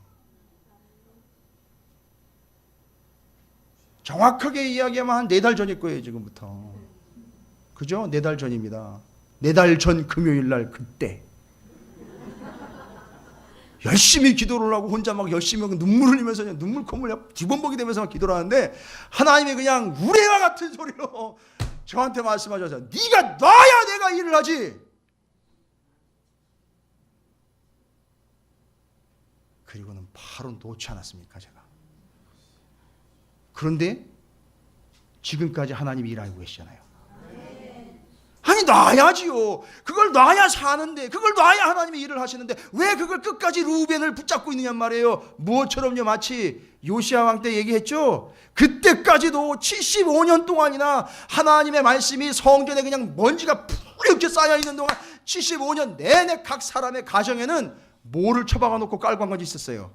정확하게 이야기하면 한 4달 전일 거예요, 지금부터. 그죠? 4달 전입니다. 4달 전 금요일 날 그때. 열심히 기도를 하고 혼자 막 열심히 눈물을 흘리면서 그냥 눈물 콧물 뒤범벅이 되면서 막 기도를 하는데, 하나님이 그냥 우레와 같은 소리로 저한테 말씀하셔서, 네가 놔야 내가 일을 하지. 그리고는 바로 놓지 않았습니까, 제가. 그런데 지금까지 하나님이 일하고 계시잖아요. 아니, 놔야지요. 그걸 놔야 사는데, 그걸 놔야 하나님이 일을 하시는데 왜 그걸 끝까지 루벤을 붙잡고 있느냐 말이에요. 무엇처럼요? 마치 요시야 왕 때 얘기했죠. 그때까지도 75년 동안이나 하나님의 말씀이 성전에 그냥 먼지가 푸르게 쌓여있는 동안 75년 내내 각 사람의 가정에는 뭐를 처박아 놓고 깔고 한 건지 있었어요?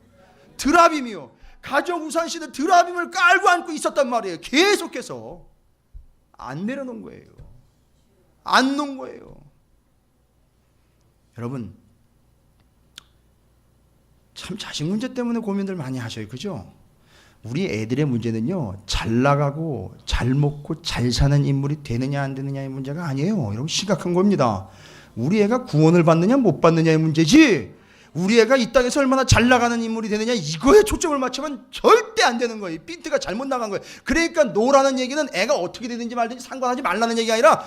드라빔이요. 가정 우산시는 드라빔을 깔고 앉고 있었단 말이에요. 계속해서 안 내려놓은 거예요. 안 놓은 거예요. 여러분, 참 자식 문제 때문에 고민들 많이 하셔요. 그죠? 우리 애들의 문제는요, 잘 나가고 잘 먹고 잘 사는 인물이 되느냐 안 되느냐의 문제가 아니에요. 여러분, 심각한 겁니다. 우리 애가 구원을 받느냐 못 받느냐의 문제지, 우리 애가 이 땅에서 얼마나 잘 나가는 인물이 되느냐 이거에 초점을 맞추면 절대 안 되는 거예요. 핀트가 잘못 나간 거예요. 그러니까 노라는 얘기는 애가 어떻게 되든지 말든지 상관하지 말라는 얘기가 아니라,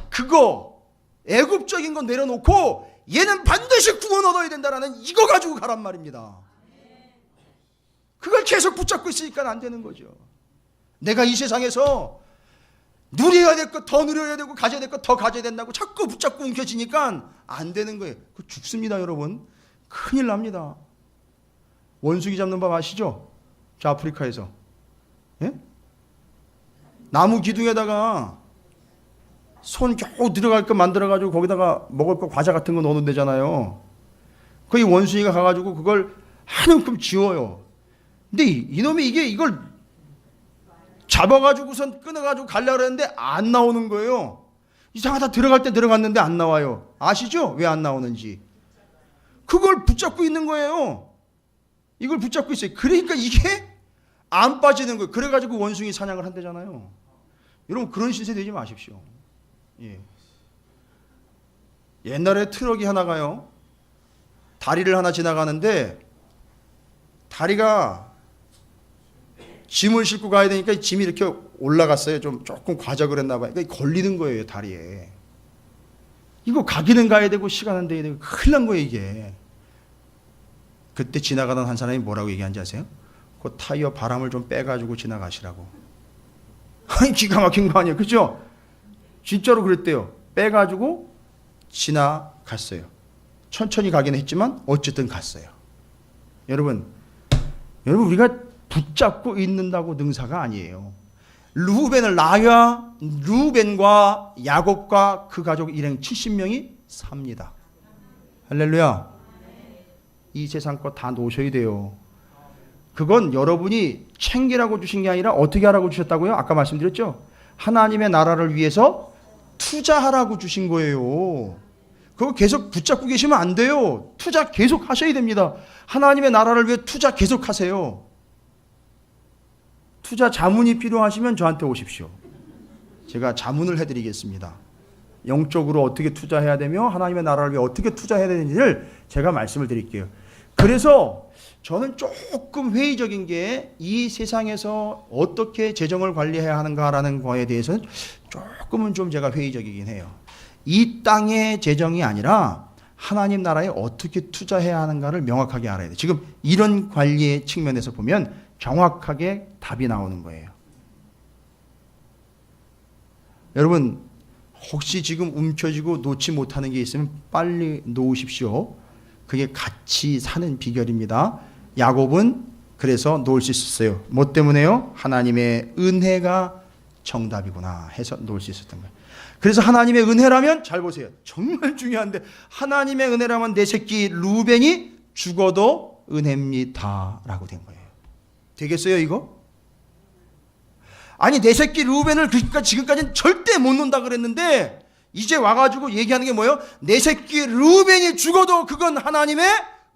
그거 애굽적인 건 내려놓고 얘는 반드시 구원 얻어야 된다라는 이거 가지고 가란 말입니다. 그걸 계속 붙잡고 있으니까 안 되는 거죠. 내가 이 세상에서 누려야 될 것 더 누려야 되고 가져야 될 것 더 가져야 된다고 자꾸 붙잡고 움켜쥐니까 안 되는 거예요. 그거 죽습니다, 여러분. 큰일 납니다. 원숭이 잡는 법 아시죠? 저 아프리카에서. 예? 나무 기둥에다가 손 겨우 들어갈 거 만들어가지고 거기다가 먹을 거 과자 같은 거 넣는 데잖아요. 거기 원숭이가 가가지고 그걸 한 움큼 지워요. 근데 이놈이 이걸 잡아가지고선 끊어가지고 가려고 그랬는데 안 나오는 거예요. 이상하다. 들어갈 때 들어갔는데 안 나와요. 아시죠? 왜 안 나오는지. 그걸 붙잡고 있는 거예요. 이걸 붙잡고 있어요. 그러니까 이게 안 빠지는 거예요. 그래가지고 원숭이 사냥을 한대잖아요. 여러분, 그런 신세 되지 마십시오. 예. 옛날에 트럭이 하나가요, 다리를 하나 지나가는데 다리가 짐을 싣고 가야 되니까 짐이 이렇게 올라갔어요. 조금 과적을 했나 봐요. 그러니까 걸리는 거예요, 다리에. 이거 가기는 가야 되고 시간은 돼야 되고 큰일 난 거예요, 이게. 그때 지나가던 한 사람이 뭐라고 얘기한지 아세요? 그 타이어 바람을 좀 빼가지고 지나가시라고. 아니 기가 막힌 거 아니에요, 그죠? 진짜로 그랬대요. 빼가지고 지나갔어요. 천천히 가긴 했지만 어쨌든 갔어요. 여러분 우리가 붙잡고 있는다고 능사가 아니에요. 르우벤을 낳아야 르우벤과 야곱과 그 가족 일행 70명이 삽니다. 할렐루야. 이 세상 거 다 놓으셔야 돼요. 그건 여러분이 챙기라고 주신 게 아니라 어떻게 하라고 주셨다고요? 아까 말씀드렸죠? 하나님의 나라를 위해서 투자하라고 주신 거예요. 그거 계속 붙잡고 계시면 안 돼요. 투자 계속 하셔야 됩니다. 하나님의 나라를 위해 투자 계속 하세요. 투자 자문이 필요하시면 저한테 오십시오. 제가 자문을 해드리겠습니다. 영적으로 어떻게 투자해야 되며 하나님의 나라를 위해 어떻게 투자해야 되는지를 제가 말씀을 드릴게요. 그래서 저는 조금 회의적인 게 이 세상에서 어떻게 재정을 관리해야 하는가라는 거에 대해서는 조금은 좀 제가 회의적이긴 해요. 이 땅의 재정이 아니라 하나님 나라에 어떻게 투자해야 하는가를 명확하게 알아야 돼요. 지금 이런 관리의 측면에서 보면 정확하게 답이 나오는 거예요. 여러분 혹시 지금 움켜쥐고 놓지 못하는 게 있으면 빨리 놓으십시오. 그게 같이 사는 비결입니다. 야곱은 그래서 놓을 수 있었어요. 뭐 때문에요? 하나님의 은혜가 정답이구나 해서 놓을 수 있었던 거예요. 그래서 하나님의 은혜라면 잘 보세요. 정말 중요한데 하나님의 은혜라면 내 새끼 루벤이 죽어도 은혜입니다 라고 된 거예요. 되겠어요 이거? 아니 내 새끼 루벤을 지금까지는 절대 못 논다 그랬는데 이제 와가지고 얘기하는 게 뭐예요? 내 새끼 루벤이 죽어도 그건 하나님의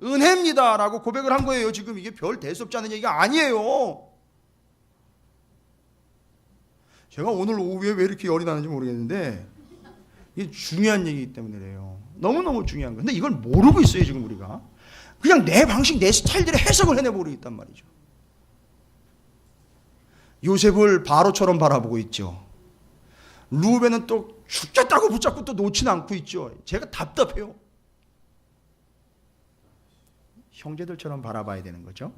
은혜입니다 라고 고백을 한 거예요. 지금 이게 별 대수없지 않은 얘기가 아니에요. 제가 오늘 오후에 왜 이렇게 열이 나는지 모르겠는데 이게 중요한 얘기이기 때문에 그래요. 너무너무 중요한 거예요. 근데 이걸 모르고 있어요 지금 우리가. 그냥 내 방식 내 스타일대로 해석을 해내버리고 있단 말이죠. 요셉을 바로처럼 바라보고 있죠. 루벤은 또 죽겠다고 붙잡고 또 놓지는 않고 있죠. 제가 답답해요. 형제들처럼 바라봐야 되는 거죠.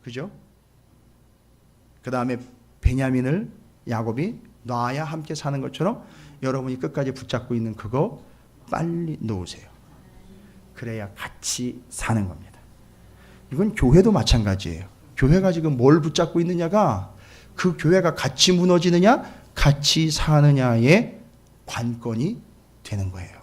그죠? 그 다음에 베냐민을 야곱이 놔야 함께 사는 것처럼 여러분이 끝까지 붙잡고 있는 그거 빨리 놓으세요. 그래야 같이 사는 겁니다. 이건 교회도 마찬가지예요. 교회가 지금 뭘 붙잡고 있느냐가 그 교회가 같이 무너지느냐 같이 사느냐의 관건이 되는 거예요.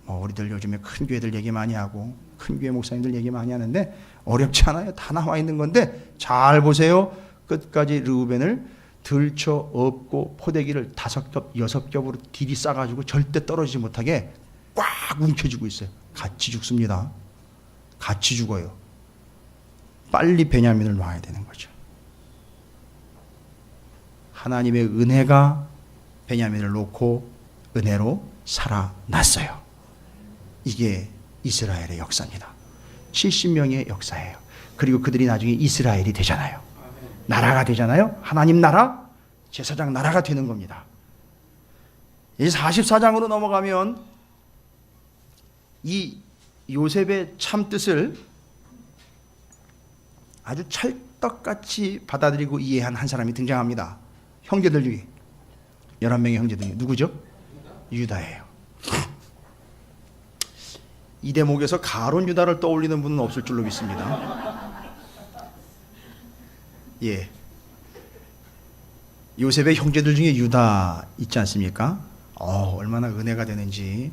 우리들 요즘에 큰 교회들 얘기 많이 하고 큰 교회 목사님들 얘기 많이 하는데 어렵지 않아요. 다 나와 있는 건데 잘 보세요. 끝까지 르우벤을 들쳐 업고 포대기를 5겹 6겹으로 딜이 싸가지고 절대 떨어지지 못하게 꽉 움켜쥐고 있어요. 같이 죽습니다. 같이 죽어요. 빨리 베냐민을 놔야 되는 거죠. 하나님의 은혜가 베냐민을 놓고 은혜로 살아났어요. 이게 이스라엘의 역사입니다. 70명의 역사예요. 그리고 그들이 나중에 이스라엘이 되잖아요. 나라가 되잖아요. 하나님 나라, 제사장 나라가 되는 겁니다. 이 44장으로 넘어가면 이 요셉의 참 뜻을 아주 찰떡같이 받아들이고 이해한 한 사람이 등장합니다. 형제들 중에 11명의 형제들 중에 누구죠? 유다예요. 이 대목에서 가론 유다를 떠올리는 분은 없을 줄로 믿습니다. 예, 요셉의 형제들 중에 유다 있지 않습니까? 얼마나 은혜가 되는지,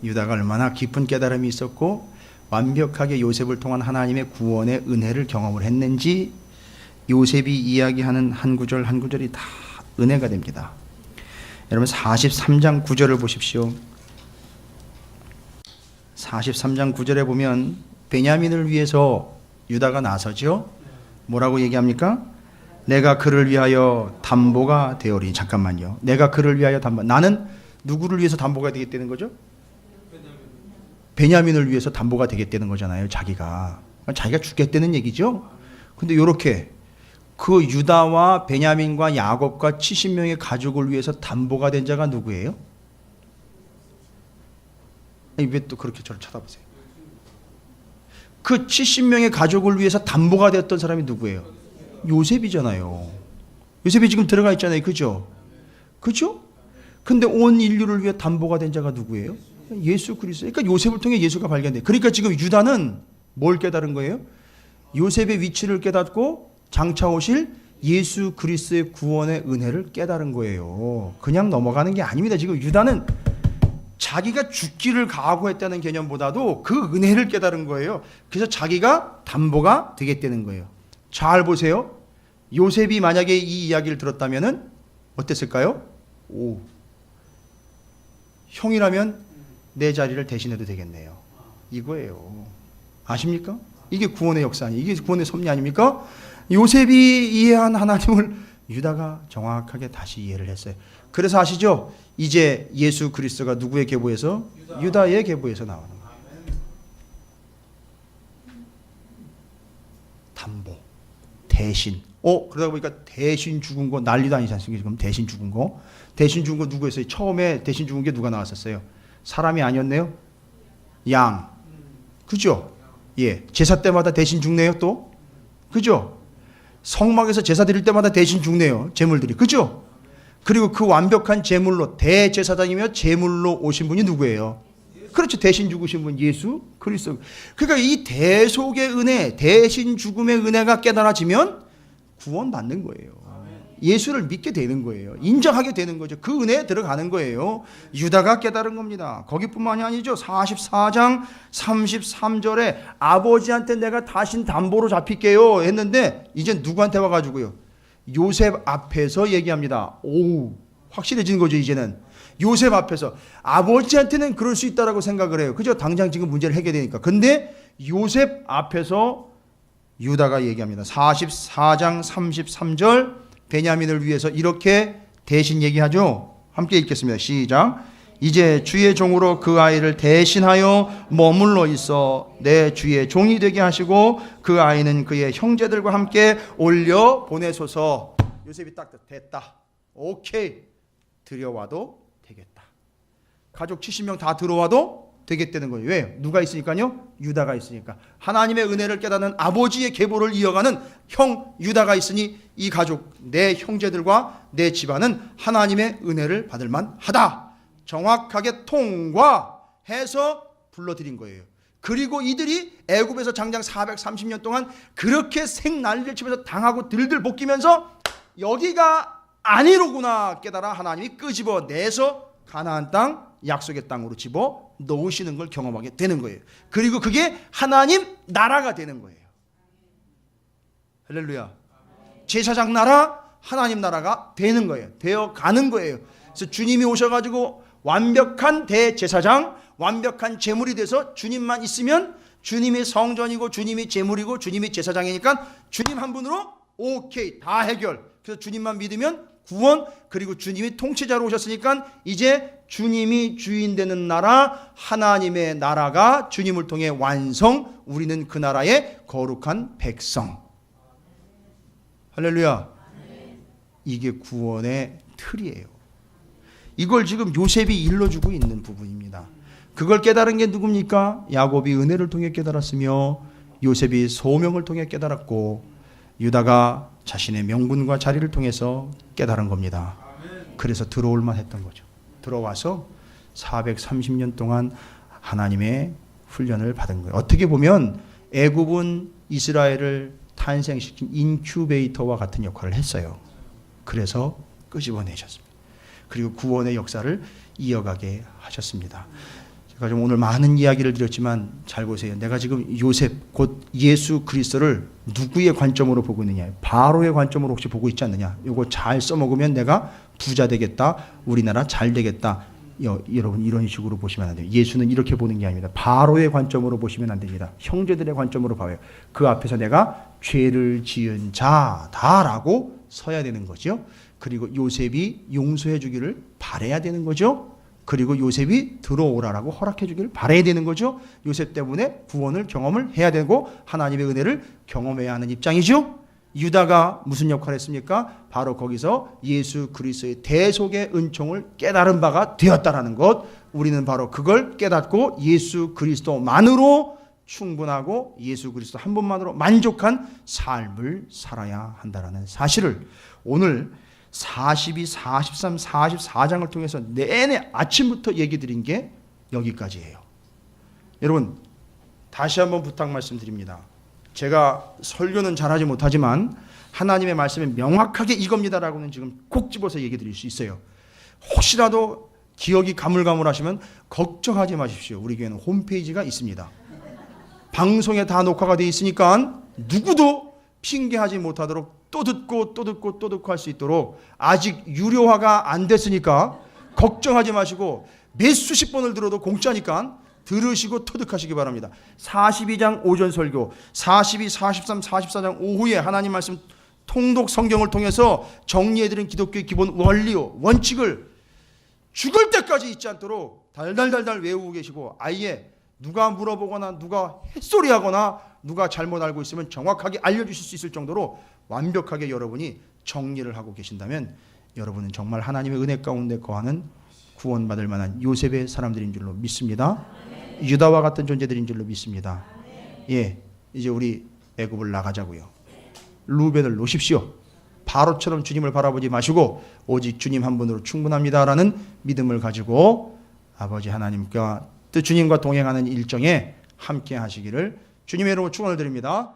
유다가 얼마나 깊은 깨달음이 있었고 완벽하게 요셉을 통한 하나님의 구원의 은혜를 경험을 했는지 요셉이 이야기하는 한 구절 한 구절이 다 은혜가 됩니다. 여러분 43장 9절을 보십시오. 43장 9절에 보면 베냐민을 위해서 유다가 나서죠. 뭐라고 얘기합니까? 내가 그를 위하여 담보가 되오리니. 잠깐만요. 내가 그를 위하여 담보. 나는 누구를 위해서 담보가 되겠다는 거죠? 베냐민을 위해서 담보가 되겠다는 거잖아요. 자기가 죽겠다는 얘기죠. 근데 이렇게 그 유다와 베냐민과 야곱과 70명의 가족을 위해서 담보가 된 자가 누구예요? 아니, 왜 또 그렇게 저를 쳐다보세요? 그 70명의 가족을 위해서 담보가 되었던 사람이 누구예요? 요셉이잖아요. 요셉이 지금 들어가 있잖아요. 그죠? 그죠? 근데 온 인류를 위해 담보가 된 자가 누구예요? 예수 그리스도. 그러니까 요셉을 통해 예수가 발견돼. 그러니까 지금 유다는 뭘 깨달은 거예요? 요셉의 위치를 깨닫고 장차 오실 예수 그리스도의 구원의 은혜를 깨달은 거예요. 그냥 넘어가는 게 아닙니다. 지금 유다는 자기가 죽기를 각오했다는 개념보다도 그 은혜를 깨달은 거예요. 그래서 자기가 담보가 되겠다는 거예요. 잘 보세요. 요셉이 만약에 이 이야기를 들었다면 어땠을까요? 오, 형이라면 내 자리를 대신해도 되겠네요. 이거예요. 아십니까? 이게 구원의 역사 아니에요? 이게 구원의 섭리 아닙니까? 요셉이 이해한 하나님을 유다가 정확하게 다시 이해를 했어요. 그래서 아시죠? 이제 예수 그리스도가 누구의 계보에서? 유다의 계보에서 나오는 거예요. 담보, 대신. 그러다 보니까 대신 죽은 거 난리도 아니지 않습니까? 지금 대신 죽은 거. 대신 죽은 거 누구였어요? 처음에 대신 죽은 게 누가 나왔었어요? 사람이 아니었네요? 양. 그죠? 예. 제사 때마다 대신 죽네요, 또. 그죠? 성막에서 제사 드릴 때마다 대신 죽네요, 제물들이. 그죠? 그리고 그 완벽한 제물로, 대제사장이며 제물로 오신 분이 누구예요? 그렇죠. 대신 죽으신 분, 예수 그리스도. 그러니까 이 대속의 은혜, 대신 죽음의 은혜가 깨달아지면 구원 받는 거예요. 예수를 믿게 되는 거예요. 인정하게 되는 거죠. 그 은혜에 들어가는 거예요. 유다가 깨달은 겁니다. 거기뿐만이 아니죠. 44장 33절에 아버지한테 내가 다신 담보로 잡힐게요 했는데 이제 누구한테 와가지고요? 요셉 앞에서 얘기합니다. 오, 확실해지는 거죠. 이제는 요셉 앞에서. 아버지한테는 그럴 수 있다라고 생각을 해요. 그죠? 당장 지금 문제를 해결되니까. 근데 요셉 앞에서 유다가 얘기합니다. 44장 33절 베냐민을 위해서 이렇게 대신 얘기하죠. 함께 읽겠습니다. 시작. 이제 주의 종으로 그 아이를 대신하여 머물러 있어 내 주의 종이 되게 하시고 그 아이는 그의 형제들과 함께 올려 보내소서. 요셉이 딱 됐다. 오케이. 들여와도 되겠다. 가족 70명 다 들어와도 되겠다는 거예요. 왜? 누가 있으니까요? 유다가 있으니까. 하나님의 은혜를 깨닫는 아버지의 계보를 이어가는 형 유다가 있으니 이 가족, 내 형제들과 내 집안은 하나님의 은혜를 받을 만하다. 정확하게 통과해서 불러들인 거예요. 그리고 이들이 애굽에서 장장 430년 동안 그렇게 생난리를 치면서 당하고 들들 볶이면서 여기가 아니로구나 깨달아 하나님이 끄집어내서 가나안 땅, 약속의 땅으로 집어 넣으시는 걸 경험하게 되는 거예요. 그리고 그게 하나님 나라가 되는 거예요. 할렐루야. 제사장 나라, 하나님 나라가 되는 거예요. 되어 가는 거예요. 그래서 주님이 오셔가지고 완벽한 대제사장, 완벽한 제물이 돼서 주님만 있으면 주님이 성전이고 주님이 제물이고 주님이 제사장이니까 주님 한 분으로 오케이 다 해결. 그래서 주님만 믿으면 구원, 그리고 주님이 통치자로 오셨으니까 이제 주님이 주인 되는 나라, 하나님의 나라가 주님을 통해 완성, 우리는 그 나라의 거룩한 백성. 할렐루야. 이게 구원의 틀이에요. 이걸 지금 요셉이 일러주고 있는 부분입니다. 그걸 깨달은 게 누굽니까? 야곱이 은혜를 통해 깨달았으며 요셉이 소명을 통해 깨달았고 유다가 자신의 명분과 자리를 통해서 깨달은 겁니다. 그래서 들어올만 했던 거죠. 들어와서 430년 동안 하나님의 훈련을 받은 거예요. 어떻게 보면 애굽은 이스라엘을 탄생시킨 인큐베이터와 같은 역할을 했어요. 그래서 끄집어내셨습니다. 그리고 구원의 역사를 이어가게 하셨습니다. 제가 좀 오늘 많은 이야기를 드렸지만 잘 보세요. 내가 지금 요셉 곧 예수 그리스도를 누구의 관점으로 보고 있느냐? 바로의 관점으로 혹시 보고 있지 않느냐? 이거 잘 써먹으면 내가 부자 되겠다. 우리나라 잘 되겠다. 여러분 이런 식으로 보시면 안 돼요. 예수는 이렇게 보는 게 아닙니다. 바로의 관점으로 보시면 안 됩니다. 형제들의 관점으로 봐요. 그 앞에서 내가 죄를 지은 자다라고 서야 되는 거죠. 그리고 요셉이 용서해 주기를 바라야 되는 거죠. 그리고 요셉이 들어오라라고 허락해 주기를 바라야 되는 거죠. 요셉 때문에 구원을 경험을 해야 되고 하나님의 은혜를 경험해야 하는 입장이죠. 유다가 무슨 역할을 했습니까? 바로 거기서 예수 그리스도의 대속의 은총을 깨달은 바가 되었다라는 것, 우리는 바로 그걸 깨닫고 예수 그리스도만으로 충분하고 예수 그리스도 한 분만으로 만족한 삶을 살아야 한다는 사실을 오늘 42, 43, 44장을 통해서 내내 아침부터 얘기 드린 게 여기까지예요. 여러분 다시 한번 부탁 말씀드립니다. 제가 설교는 잘하지 못하지만 하나님의 말씀이 명확하게 이겁니다라고는 지금 콕 집어서 얘기 드릴 수 있어요. 혹시라도 기억이 가물가물하시면 걱정하지 마십시오. 우리 교회는 홈페이지가 있습니다. 방송에 다 녹화가 되어 있으니까 누구도 핑계하지 못하도록 또 듣고 또 듣고 또 듣고 할 수 있도록 아직 유료화가 안 됐으니까 걱정하지 마시고 몇 수십 번을 들어도 공짜니까 들으시고 터득하시기 바랍니다. 42장 오전 설교, 42, 43, 44장 오후에 하나님 말씀 통독 성경을 통해서 정리해드린 기독교의 기본 원리요 원칙을 죽을 때까지 잊지 않도록 달달달달 외우고 계시고 아예 누가 물어보거나 누가 햇소리하거나 누가 잘못 알고 있으면 정확하게 알려주실 수 있을 정도로 완벽하게 여러분이 정리를 하고 계신다면 여러분은 정말 하나님의 은혜 가운데 거하는 구원받을 만한 요셉의 사람들인 줄로 믿습니다. 유다와 같은 존재들인 줄로 믿습니다. 예, 이제 우리 애굽을 나가자고요. 루벤을 놓으십시오. 바로처럼 주님을 바라보지 마시고 오직 주님 한 분으로 충분합니다라는 믿음을 가지고 아버지 하나님과 또 주님과 동행하는 일정에 함께 하시기를 주님의 이름으로 축원을 드립니다.